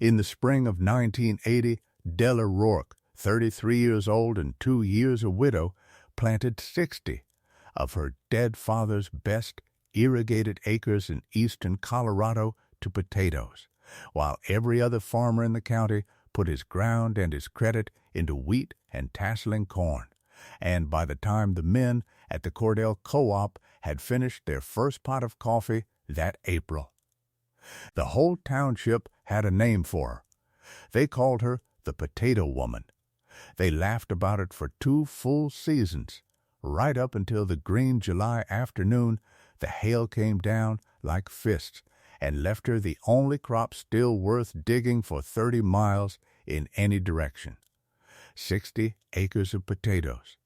In the spring of 1980, Della Rourke, 33 years old and 2 years a widow, planted 60 of her dead father's best irrigated acres in eastern Colorado to potatoes, while every other farmer in the county put his ground and his credit into wheat and tasseling corn. And by the time the men at the Cordell Co-op had finished their first pot of coffee that April, the whole township had a name for her. They called her the Potato Woman. They laughed about it for 2 full seasons, right up until the green July afternoon the hail came down like fists and left her the only crop still worth digging for 30 miles in any direction. 60 acres of potatoes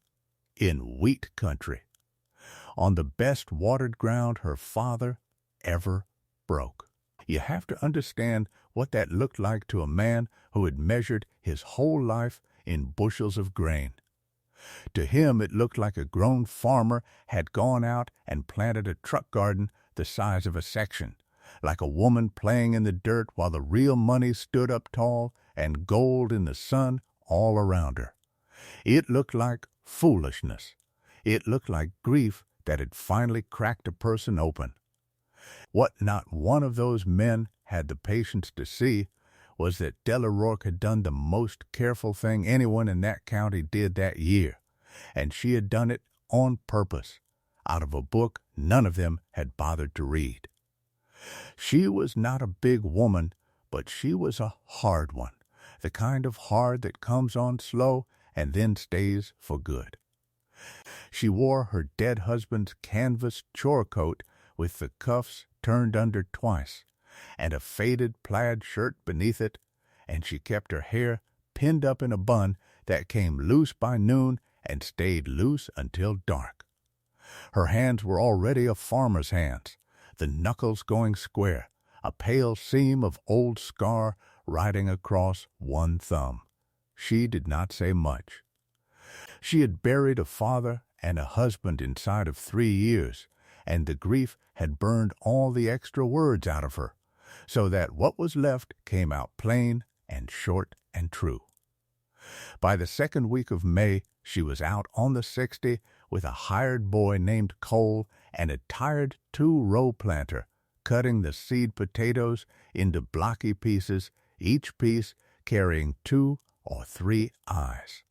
in wheat country, on the best watered ground her father ever broke. You have to understand what that looked like to a man who had measured his whole life in bushels of grain. To him it looked like a grown farmer had gone out and planted a truck garden the size of a section, like a woman playing in the dirt while the real money stood up tall and gold in the sun all around her. It looked like foolishness. It looked like grief that had finally cracked a person open. What not one of those men had the patience to see was that Della Rourke had done the most careful thing anyone in that county did that year, and she had done it on purpose, out of a book none of them had bothered to read. She was not a big woman, but she was a hard one, the kind of hard that comes on slow and then stays for good. She wore her dead husband's canvas chore coat with the cuffs turned under twice, and a faded plaid shirt beneath it, and she kept her hair pinned up in a bun that came loose by noon and stayed loose until dark. Her hands were already a farmer's hands, the knuckles going square, a pale seam of old scar riding across one thumb. She did not say much. She had buried a father and a husband inside of 3 years, and the grief had burned all the extra words out of her, so that what was left came out plain and short and true. By the second week of May, she was out on the 60 with a hired boy named Cole and a tired 2-row planter, cutting the seed potatoes into blocky pieces, each piece carrying 2 or 3 eyes,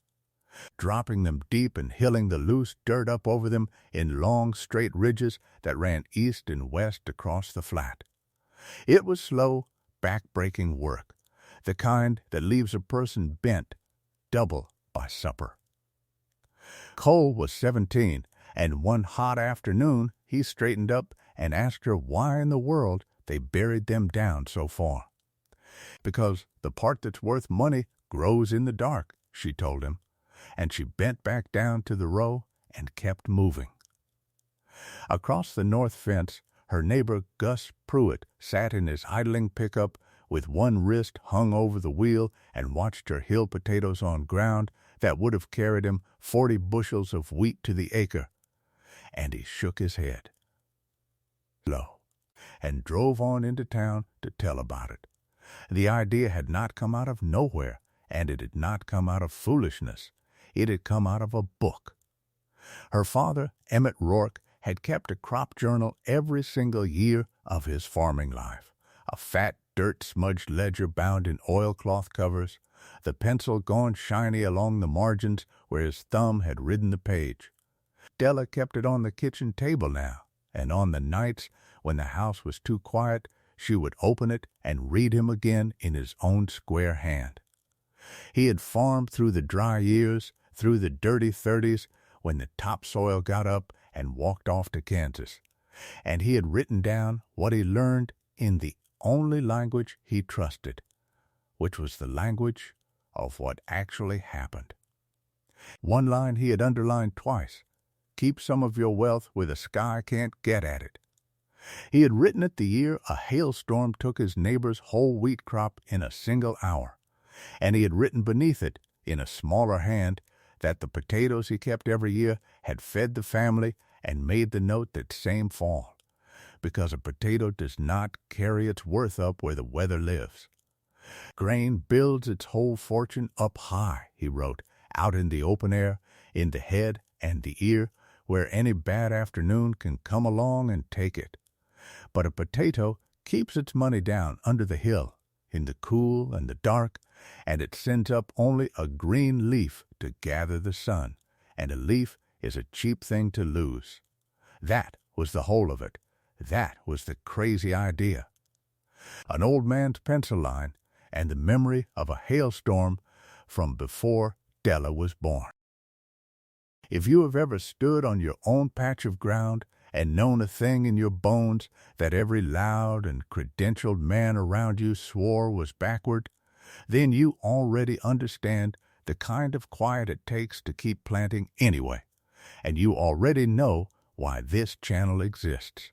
dropping them deep and hilling the loose dirt up over them in long straight ridges that ran east and west across the flat. It was slow, back-breaking work, the kind that leaves a person bent double by supper. Cole was 17, and one hot afternoon he straightened up and asked her why in the world they buried them down so far. "Because the part that's worth money grows in the dark," she told him, and she bent back down to the row and kept moving. Across the north fence, her neighbor Gus Pruitt sat in his idling pickup with one wrist hung over the wheel and watched her hill potatoes on ground that would have carried him 40 bushels of wheat to the acre. And he shook his head low and drove on into town to tell about it. The idea had not come out of nowhere, and it had not come out of foolishness. It had come out of a book. Her father, Emmett Rourke, had kept a crop journal every single year of his farming life, a fat, dirt-smudged ledger bound in oilcloth covers, the pencil gone shiny along the margins where his thumb had ridden the page. Della kept it on the kitchen table now, and on the nights when the house was too quiet, she would open it and read him again in his own square hand. He had farmed through the dry years, through the dirty 30s, when the topsoil got up and walked off to Kansas, and he had written down what he learned in the only language he trusted, which was the language of what actually happened. One line he had underlined twice: "Keep some of your wealth where the sky can't get at it." He had written it the year a hailstorm took his neighbor's whole wheat crop in a single hour, and he had written beneath it, in a smaller hand, that the potatoes he kept every year had fed the family, and made the note that same fall, because a potato does not carry its worth up where the weather lives. Grain builds its whole fortune up high, he wrote, out in the open air, in the head and the ear, where any bad afternoon can come along and take it. But a potato keeps its money down under the hill, in the cool and the dark, and it sends up only a green leaf to gather the sun, and a leaf is a cheap thing to lose. That was the whole of it. That was the crazy idea. An old man's pencil line and the memory of a hailstorm from before Della was born. If you have ever stood on your own patch of ground and known a thing in your bones that every loud and credentialed man around you swore was backward, then you already understand the kind of quiet it takes to keep planting anyway, and you already know why this channel exists.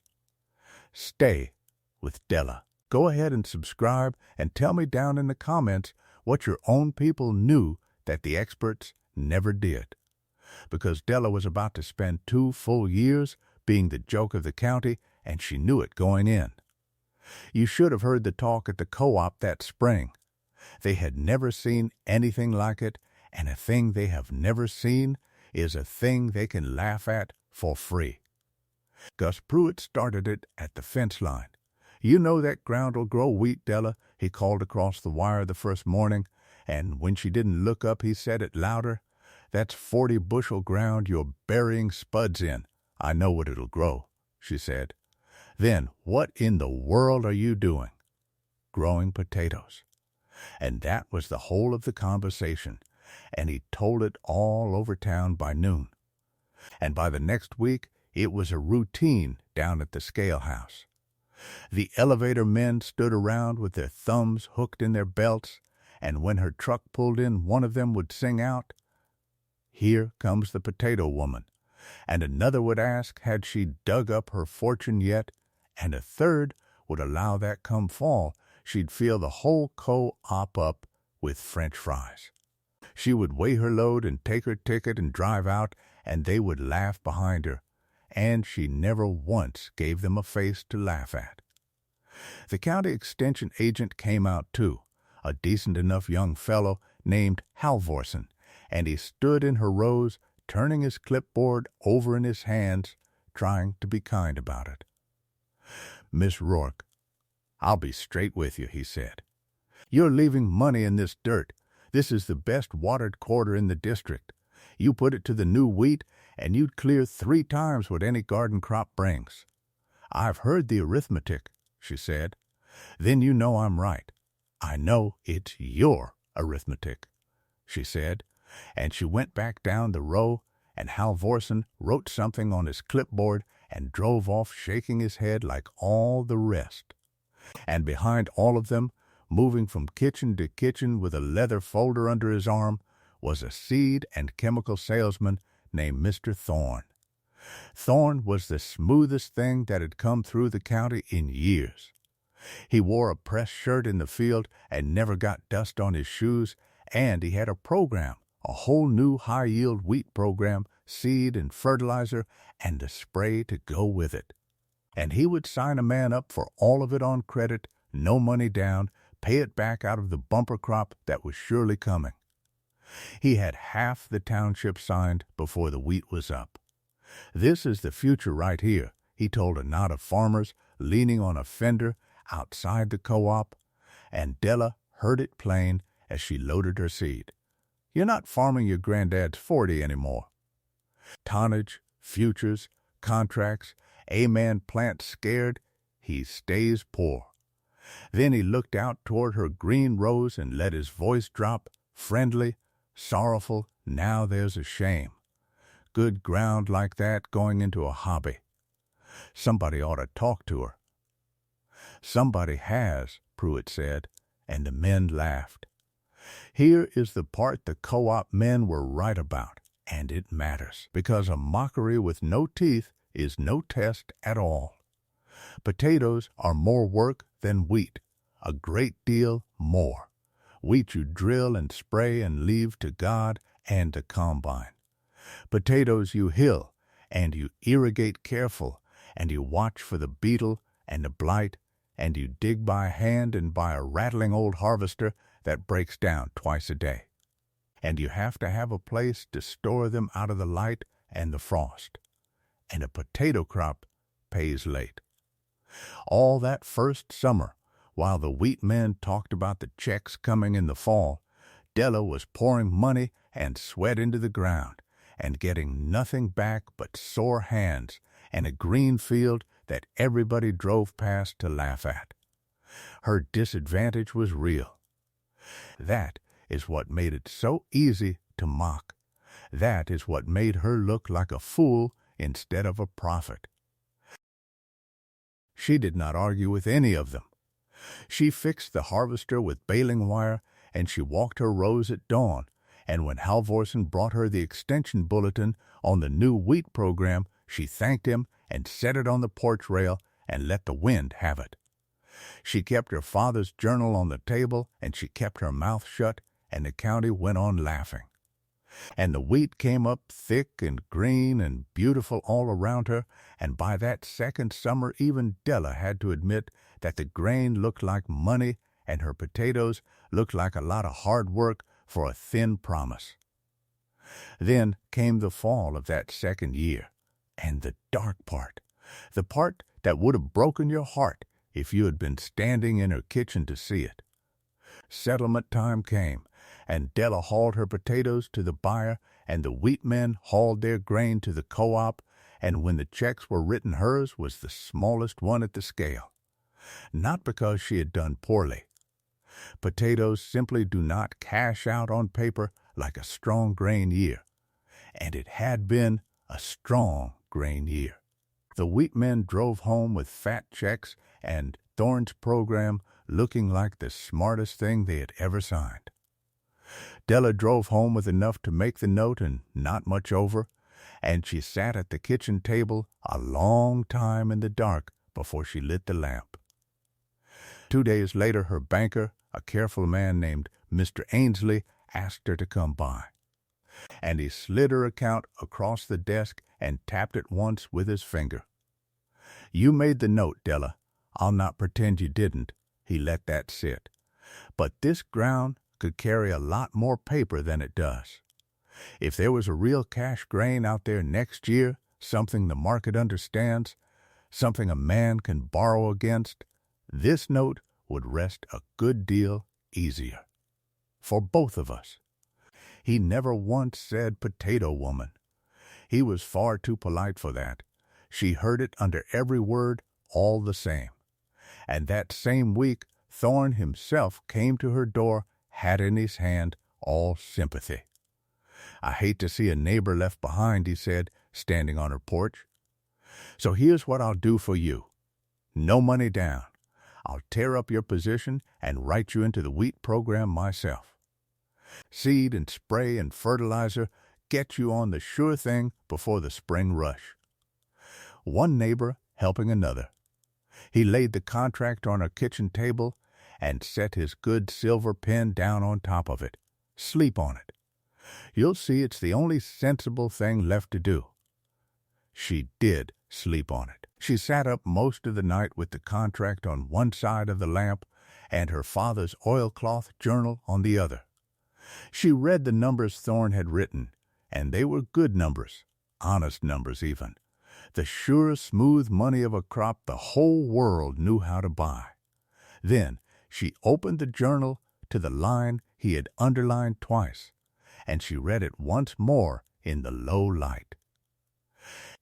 Stay with Della. Go ahead and subscribe and tell me down in the comments what your own people knew that the experts never did. Because Della was about to spend 2 full years being the joke of the county, and she knew it going in. You should have heard the talk at the co-op that spring. They had never seen anything like it, and a thing they have never seen is a thing they can laugh at for free. Gus Pruitt started it at the fence line. "You know that ground'll grow wheat, Della," he called across the wire the first morning, and when she didn't look up he said it louder. "That's 40-bushel ground you're burying spuds in. I know what it'll grow," she said. "Then what in the world are you doing?" "Growing potatoes." And that was the whole of the conversation, and he told it all over town by noon. And by the next week it was a routine down at the scale house. The elevator men stood around with their thumbs hooked in their belts, and when her truck pulled in, one of them would sing out, "Here comes the potato woman," and another would ask had she dug up her fortune yet, and a third would allow that come fall she'd fill the whole co-op up with French fries. She would weigh her load and take her ticket and drive out, and they would laugh behind her, and she never once gave them a face to laugh at. The county extension agent came out too, a decent enough young fellow named Halvorsen, and he stood in her rows, turning his clipboard over in his hands, trying to be kind about it. "Miss Rourke, I'll be straight with you," he said. "You're leaving money in this dirt. This is the best watered quarter in the district. You put it to the new wheat, and you'd clear 3 times what any garden crop brings." "I've heard the arithmetic," she said. "Then you know I'm right." "I know it's your arithmetic," she said, and she went back down the row, and Halvorsen wrote something on his clipboard and drove off shaking his head like all the rest. And behind all of them, moving from kitchen to kitchen with a leather folder under his arm, was a seed and chemical salesman named Mr. Thorne. Thorne was the smoothest thing that had come through the county in years. He wore a pressed shirt in the field and never got dust on his shoes, and he had a program, a whole new high-yield wheat program, seed and fertilizer, and a spray to go with it. And he would sign a man up for all of it on credit, no money down, pay it back out of the bumper crop that was surely coming. He had half the township signed before the wheat was up. "This is the future right here," he told a knot of farmers leaning on a fender outside the co-op, and Della heard it plain as she loaded her seed. "You're not farming your granddad's 40 anymore. Tonnage, futures, contracts, a man plants scared, he stays poor." Then he looked out toward her green rows and let his voice drop, friendly, sorrowful. "Now there's a shame. Good ground like that going into a hobby. Somebody ought to talk to her." "Somebody has," Pruitt said, and the men laughed. Here is the part the co-op men were right about, and it matters, because a mockery with no teeth is no test at all. Potatoes are more work than wheat, a great deal more. Wheat you drill and spray and leave to God and the combine. Potatoes you hill, and you irrigate careful, and you watch for the beetle and the blight, and you dig by hand and by a rattling old harvester that breaks down twice a day. And you have to have a place to store them out of the light and the frost. And a potato crop pays late. All that first summer, while the wheat men talked about the checks coming in the fall, Della was pouring money and sweat into the ground and getting nothing back but sore hands and a green field that everybody drove past to laugh at. Her disadvantage was real. That is what made it so easy to mock. That is what made her look like a fool instead of a prophet. She did not argue with any of them. She fixed the harvester with baling wire, and she walked her rows at dawn, and when Halvorsen brought her the extension bulletin on the new wheat program, she thanked him and set it on the porch rail and let the wind have it. She kept her father's journal on the table, and she kept her mouth shut, and the county went on laughing. And the wheat came up thick and green and beautiful all around her, and by that second summer even Della had to admit that the grain looked like money and her potatoes looked like a lot of hard work for a thin promise. Then came the fall of that second year, and the dark part, the part that would have broken your heart if you had been standing in her kitchen to see it. Settlement time came, and Della hauled her potatoes to the buyer, and the wheat men hauled their grain to the co-op, and when the checks were written, hers was the smallest one at the scale. Not because she had done poorly. Potatoes simply do not cash out on paper like a strong grain year, and it had been a strong grain year. The wheat men drove home with fat checks and Thorne's program looking like the smartest thing they had ever signed. Della drove home with enough to make the note and not much over, and she sat at the kitchen table a long time in the dark before she lit the lamp. 2 days later, her banker, a careful man named Mr. Ainsley, asked her to come by, and he slid her account across the desk and tapped it once with his finger. "You made the note, Della. I'll not pretend you didn't." He let that sit. "But this ground could carry a lot more paper than it does. If there was a real cash grain out there next year, something the market understands, something a man can borrow against, this note would rest a good deal easier. For both of us." He never once said potato woman. He was far too polite for that. She heard it under every word all the same. And that same week, Thorne himself came to her door, hat in his hand, all sympathy. "I hate to see a neighbor left behind," he said, standing on her porch. "So here's what I'll do for you. No money down. I'll tear up your position and write you into the wheat program myself. Seed and spray and fertilizer get you on the sure thing before the spring rush." One neighbor helping another. He laid the contract on her kitchen table and set his good silver pen down on top of it. "Sleep on it. You'll see it's the only sensible thing left to do." She did sleep on it. She sat up most of the night with the contract on one side of the lamp and her father's oilcloth journal on the other. She read the numbers Thorne had written, and they were good numbers, honest numbers even. The sure, smooth money of a crop the whole world knew how to buy. Then she opened the journal to the line he had underlined twice, and she read it once more in the low light.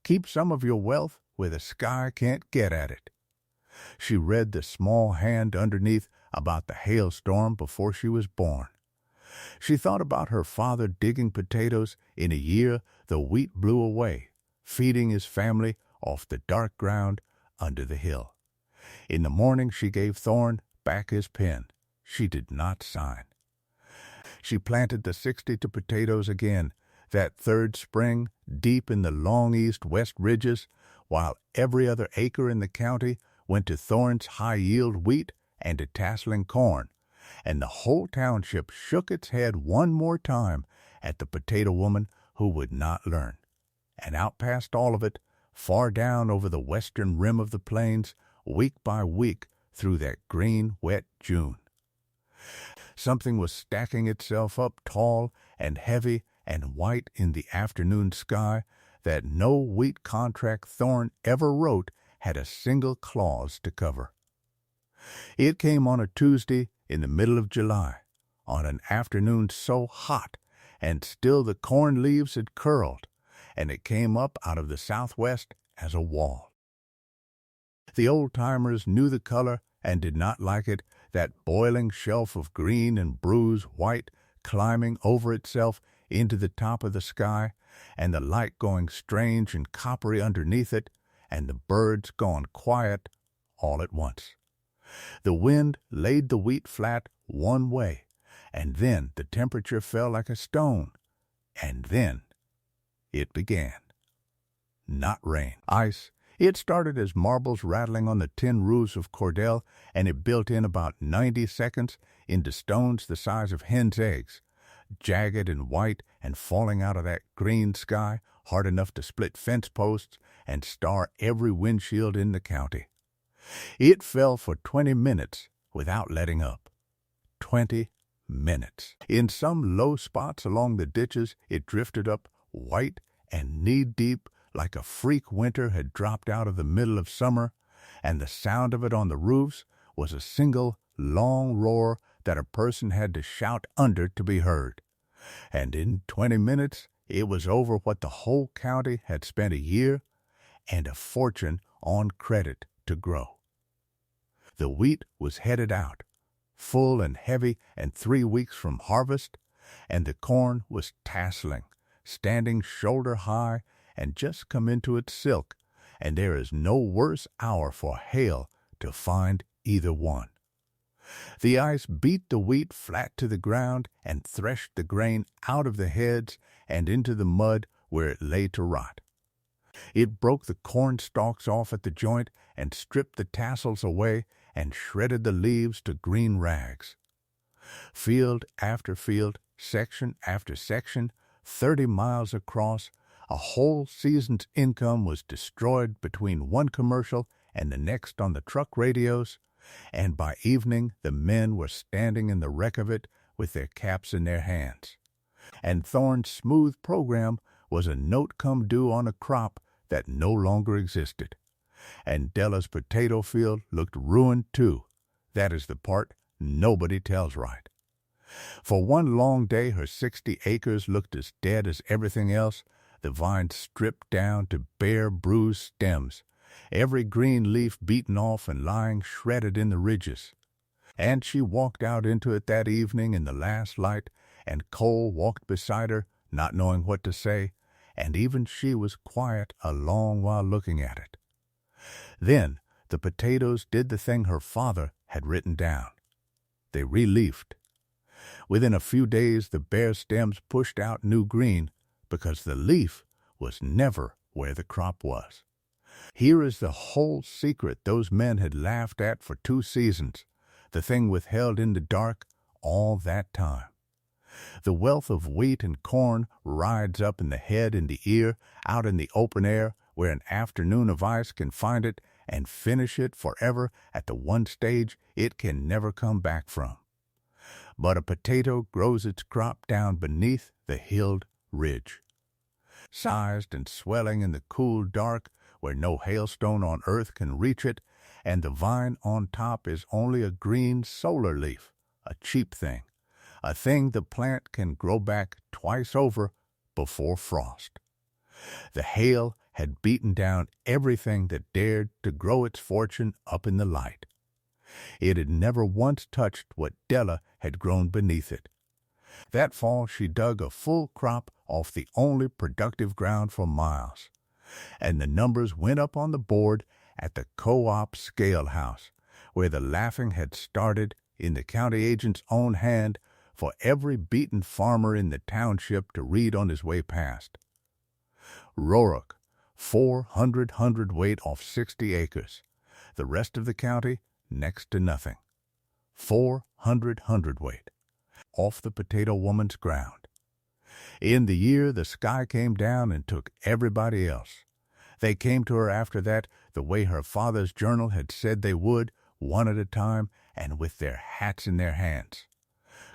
"Keep some of your wealth where the sky can't get at it." She read the small hand underneath about the hailstorm before she was born. She thought about her father digging potatoes in a year the wheat blew away, feeding his family off the dark ground under the hill. In the morning she gave Thorne back his pen. She did not sign. She planted the 62 potatoes again that third spring deep in the long east-west ridges, while every other acre in the county went to Thorne's high-yield wheat and to tasseling corn, and the whole township shook its head one more time at the potato woman who would not learn. And out past all of it, far down over the western rim of the plains, week by week, through that green, wet June. Something was stacking itself up tall and heavy and white in the afternoon sky that no wheat contract Thorne ever wrote had a single clause to cover. It came on a Tuesday in the middle of July, on an afternoon so hot, and still the corn leaves had curled, and it came up out of the southwest as a wall. The old-timers knew the color and did not like it, that boiling shelf of green and bruised white climbing over itself into the top of the sky, and the light going strange and coppery underneath it, and the birds gone quiet all at once. The wind laid the wheat flat one way, and then the temperature fell like a stone, and then it began. Not rain. Ice. It started as marbles rattling on the tin roofs of Cordell, and it built in about 90 seconds into stones the size of hens' eggs, jagged and white and falling out of that green sky, hard enough to split fence posts and star every windshield in the county. It fell for 20 minutes without letting up. 20 minutes. In some low spots along the ditches, it drifted up white and knee-deep like a freak winter had dropped out of the middle of summer, and the sound of it on the roofs was a single long roar that a person had to shout under to be heard. And in 20 minutes it was over what the whole county had spent a year and a fortune on credit to grow. The wheat was headed out, full and heavy and 3 weeks from harvest, and the corn was tasseling, standing shoulder high and just come into its silk, and there is no worse hour for hail to find either one. The ice beat the wheat flat to the ground and threshed the grain out of the heads and into the mud where it lay to rot. It broke the corn stalks off at the joint and stripped the tassels away and shredded the leaves to green rags. Field after field, section after section, 30 miles across, a whole season's income was destroyed between one commercial and the next on the truck radios, and by evening the men were standing in the wreck of it with their caps in their hands. And Thorne's smooth program was a note come due on a crop that no longer existed. And Della's potato field looked ruined too. That is the part nobody tells right. For one long day her 60 acres looked as dead as everything else, the vines stripped down to bare bruised stems, every green leaf beaten off and lying shredded in the ridges. And she walked out into it that evening in the last light, and Cole walked beside her, not knowing what to say, and even she was quiet a long while looking at it. Then the potatoes did the thing her father had written down. They re-leafed. Within a few days the bare stems pushed out new green, because the leaf was never where the crop was. Here is the whole secret those men had laughed at for 2 seasons, the thing withheld in the dark all that time. The wealth of wheat and corn rides up in the head and the ear, out in the open air, where an afternoon of ice can find it and finish it forever at the one stage it can never come back from. But a potato grows its crop down beneath the hilled ridge, sized and swelling in the cool dark where no hailstone on earth can reach it, and the vine on top is only a green solar leaf, a cheap thing, a thing the plant can grow back twice over before frost. The hail had beaten down everything that dared to grow its fortune up in the light. It had never once touched what Della had grown beneath it. That fall she dug a full crop off the only productive ground for miles, and the numbers went up on the board at the co-op scale house, where the laughing had started in the county agent's own hand for every beaten farmer in the township to read on his way past. Rorick, 400 hundredweight off 60 acres. The rest of the county, next to nothing. 400 hundredweight, off the potato woman's ground. In the year the sky came down and took everybody else. They came to her after that the way her father's journal had said they would, one at a time and with their hats in their hands.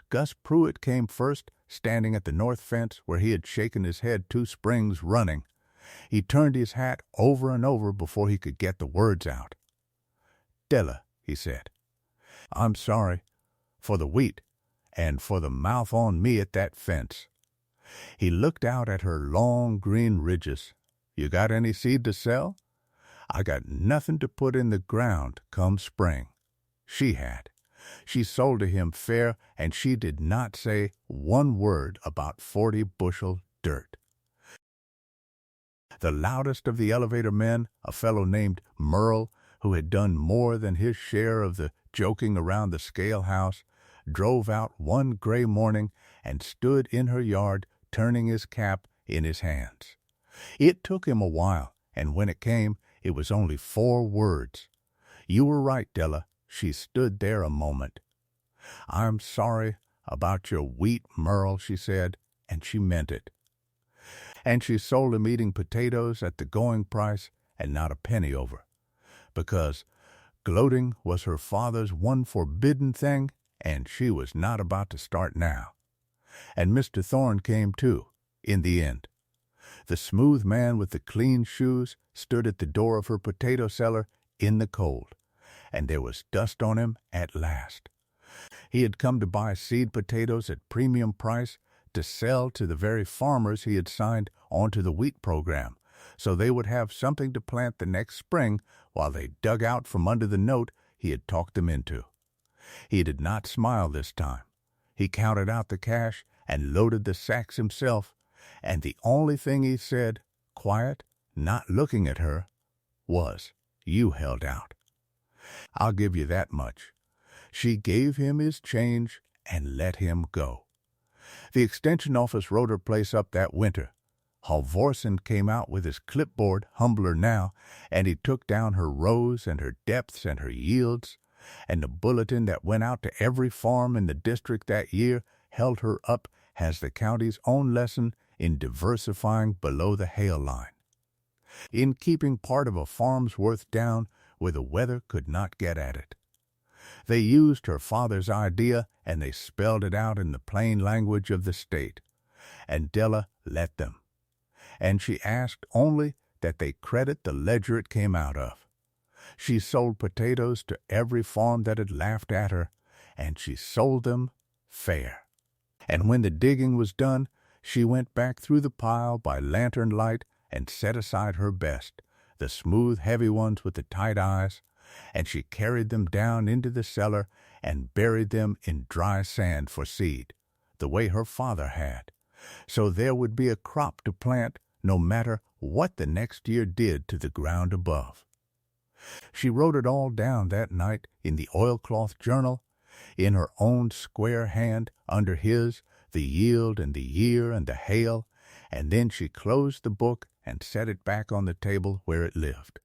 Gus Pruitt came first, standing at the north fence where he had shaken his head 2 springs running. He turned his hat over and over before he could get the words out. "Della," he said, "I'm sorry for the wheat and for the mouth on me at that fence." He looked out at her long green ridges. "You got any seed to sell?" "I got nothing to put in the ground come spring." She had. She sold to him fair, and she did not say one word about 40 bushel dirt. The loudest of the elevator men, a fellow named Merle, who had done more than his share of the joking around the scale house, drove out one gray morning and stood in her yard turning his cap in his hands. It took him a while, and when it came, it was only 4 words. "You were right, Della." She stood there a moment. "I'm sorry about your wheat, Merle," she said, and she meant it. And she sold him eating potatoes at the going price and not a penny over, because gloating was her father's one forbidden thing, and she was not about to start now. And Mr. Thorne came too, in the end. The smooth man with the clean shoes stood at the door of her potato cellar in the cold, and there was dust on him at last. He had come to buy seed potatoes at premium price to sell to the very farmers he had signed onto the wheat program, so they would have something to plant the next spring while they dug out from under the note he had talked them into. He did not smile this time. He counted out the cash and loaded the sacks himself, and the only thing he said, quiet, not looking at her, was, "You held out. I'll give you that much." She gave him his change and let him go. The extension office wrote her place up that winter. Halvorsen came out with his clipboard, humbler now, and he took down her rows and her depths and her yields, and the bulletin that went out to every farm in the district that year held her up as the county's own lesson in diversifying below the hail line, in keeping part of a farm's worth down where the weather could not get at it. They used her father's idea, and they spelled it out in the plain language of the state, and Della let them. And she asked only that they credit the ledger it came out of. She sold potatoes to every farm that had laughed at her, and she sold them fair. And when the digging was done, she went back through the pile by lantern light and set aside her best, the smooth, heavy ones with the tight eyes, and she carried them down into the cellar and buried them in dry sand for seed, the way her father had, so there would be a crop to plant no matter what the next year did to the ground above. She wrote it all down that night in the oilcloth journal, in her own square hand under his, the yield and the year and the hail, and then she closed the book and set it back on the table where it lived.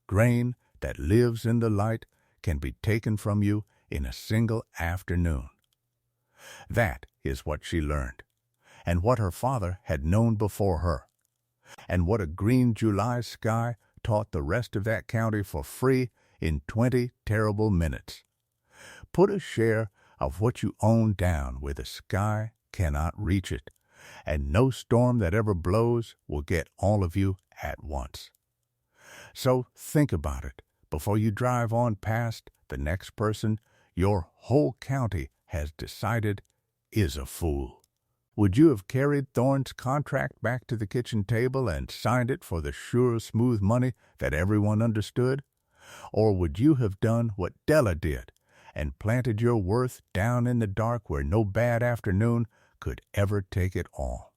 Grain that lives in the light can be taken from you in a single afternoon. That is what she learned, and what her father had known before her, and what a green July sky taught the rest of that county for free in 20 terrible minutes. Put a share of what you own down where the sky cannot reach it, and no storm that ever blows will get all of you at once. So think about it before you drive on past the next person your whole county has decided is a fool. Would you have carried Thorne's contract back to the kitchen table and signed it for the sure, smooth money that everyone understood? Or would you have done what Della did and planted your worth down in the dark where no bad afternoon could ever take it all?